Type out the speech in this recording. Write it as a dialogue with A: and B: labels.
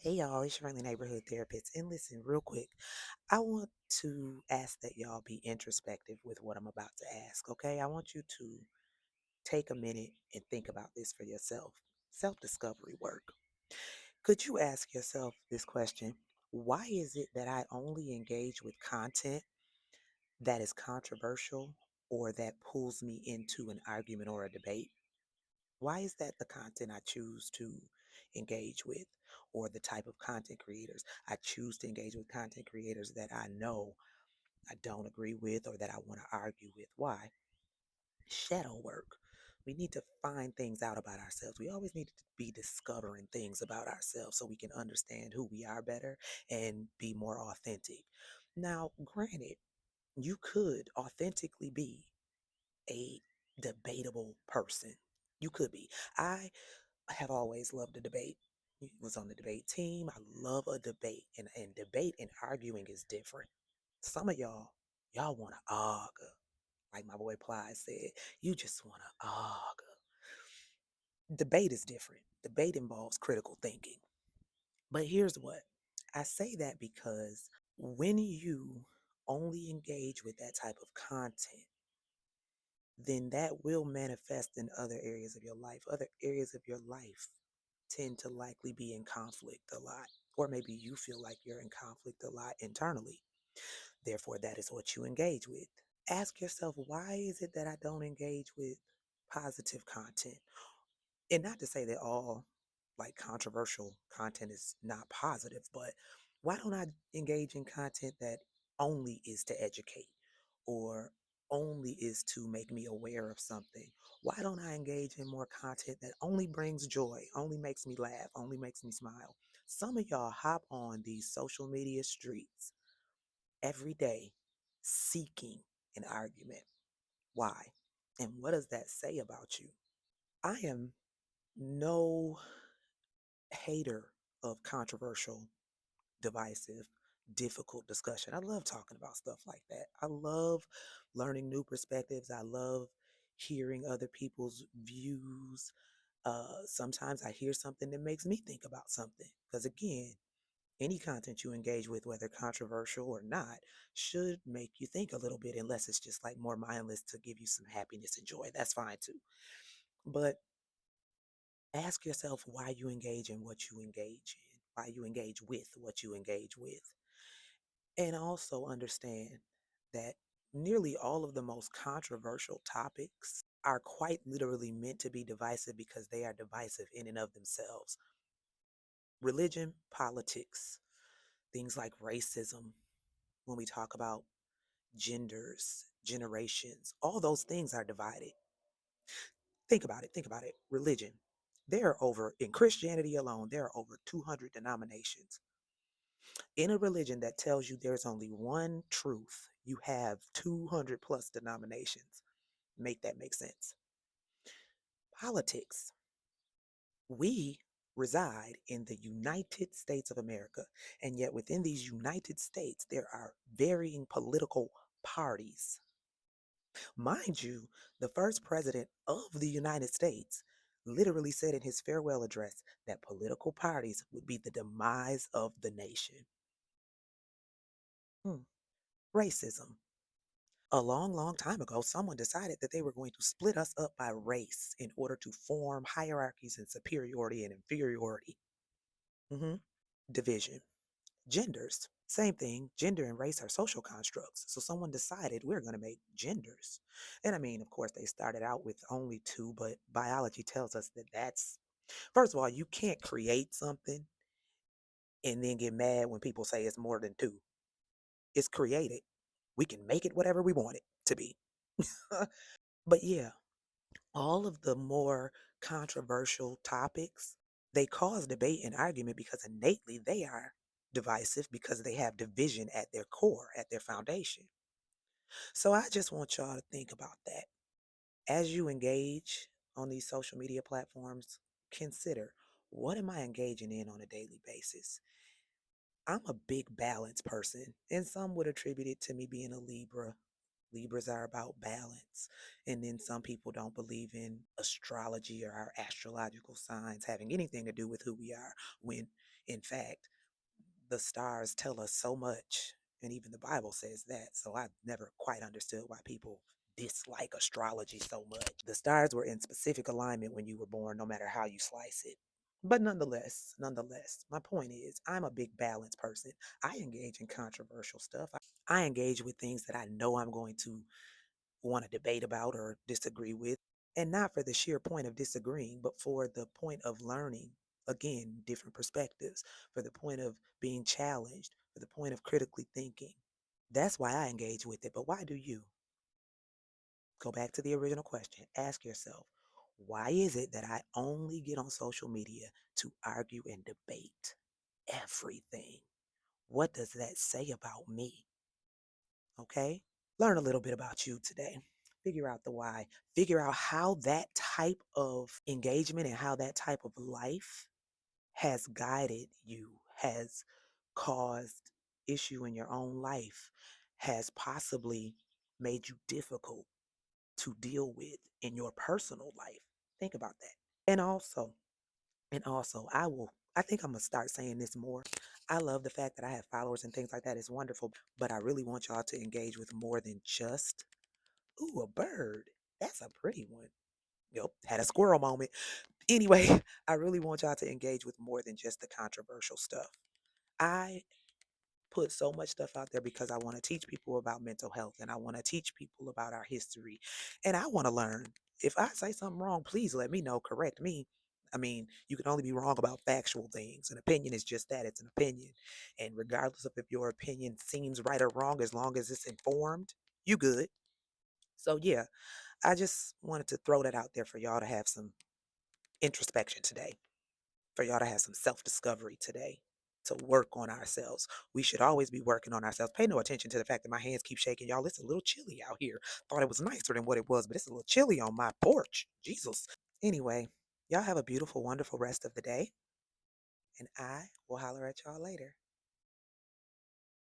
A: Hey y'all, it's your friendly neighborhood therapist. And listen, real quick, I want to ask that y'all be introspective with what I'm about to ask, okay? I want you to take a minute and think about this for yourself. Self discovery work. Could you ask yourself this question? Why is it that I only engage with content that is controversial or that pulls me into an argument or a debate? Why is that the content I choose to engage with, or the type of content creators? I choose to engage with content creators that I know I don't agree with or that I want to argue with. Why? Shadow work. We need to find things out about ourselves. We always need to be discovering things about ourselves so we can understand who we are better and be more authentic. Now, granted, you could authentically be a debatable person. You could be. I have always loved a debate. Was on the debate team. I love a debate. And debate and arguing is different. Some of y'all want to argue. Like my boy Ply said, you just want to argue. Debate is different. Debate involves critical thinking. But here's what I say that because when you only engage with that type of content, then that will manifest in other areas of your life. Other areas of your life tend to likely be in conflict a lot, or maybe you feel like you're in conflict a lot internally. Therefore, that is what you engage with. Ask yourself, why is it that I don't engage with positive content? And not to say that all like controversial content is not positive, but why don't I engage in content that only is to educate or only is to make me aware of something? Why don't I engage in more content that only brings joy, only makes me laugh, only makes me smile? Some of y'all hop on these social media streets every day seeking an argument. Why? And what does that say about you? I am no hater of controversial, divisive, difficult discussion. I love talking about stuff like that. I love learning new perspectives. I love hearing other people's views. Sometimes I hear something that makes me think about something. Because again, any content you engage with, whether controversial or not, should make you think a little bit, unless it's just like more mindless to give you some happiness and joy. That's fine too. But ask yourself why you engage in what you engage in, why you engage with what you engage with. And also understand that nearly all of the most controversial topics are quite literally meant to be divisive because they are divisive in and of themselves. Religion, politics, things like racism, when we talk about genders, generations, all those things are divided. Think about it. Think about it. Religion. There are over, in Christianity alone, there are over 200 denominations. In a religion that tells you there's only one truth, you have 200 plus denominations. Make that make sense. Politics. We reside in the United States of America, and yet within these United States, there are varying political parties. Mind you, the first president of the United States literally said in his farewell address that political parties would be the demise of the nation. Hmm. Racism. A long, long time ago, someone decided that they were going to split us up by race in order to form hierarchies and superiority and inferiority. Mhm. Division. Genders. Same thing. Gender and race are social constructs. So someone decided we're going to make genders. And I mean, of course, they started out with only two, but biology tells us that that's, first of all, you can't create something and then get mad when people say it's more than two. It's created. We can make it whatever we want it to be. But yeah, all of the more controversial topics, they cause debate and argument because innately they are divisive because they have division at their core, at their foundation. So I just want y'all to think about that. As you engage on these social media platforms, consider, what am I engaging in on a daily basis? I'm a big balance person, and some would attribute it to me being a Libra. Libras are about balance. And then some people don't believe in astrology or our astrological signs having anything to do with who we are, when in fact, the stars tell us so much. And even the Bible says that. So I've never quite understood why people dislike astrology so much. The stars were in specific alignment when you were born, no matter how you slice it. But nonetheless, my point is, I'm a big balance person. I engage in controversial stuff. I engage with things that I know I'm going to want to debate about or disagree with, and not for the sheer point of disagreeing, but for the point of learning. Again, different perspectives, for the point of being challenged, for the point of critically thinking. That's why I engage with it. But why do you? Go back to the original question. Ask yourself, why is it that I only get on social media to argue and debate everything? What does that say about me? Okay? Learn a little bit about you today. Figure out the why. Figure out how that type of engagement and how that type of life has guided you, has caused issue in your own life, has possibly made you difficult to deal with in your personal life. Think about that. And also, I think I'm gonna start saying this more. I love the fact that I have followers and things like that. It's wonderful, but I really want y'all to engage with more than just, ooh, a bird. That's a pretty one. Yep, had a squirrel moment. Anyway, I really want y'all to engage with more than just the controversial stuff. I put so much stuff out there because I want to teach people about mental health, and I want to teach people about our history, and I want to learn. If I say something wrong, please let me know, correct me. I mean, you can only be wrong about factual things. An opinion is just that, it's an opinion. And regardless of if your opinion seems right or wrong, as long as it's informed, you good. So yeah, I just wanted to throw that out there for y'all to have some introspection today, for y'all to have some self discovery today, to work on ourselves. We should always be working on ourselves. Pay no attention to the fact that my hands keep shaking. Y'all, it's a little chilly out here. Thought it was nicer than what it was, but it's a little chilly on my porch. Jesus. Anyway, y'all have a beautiful, wonderful rest of the day, and I will holler at y'all later.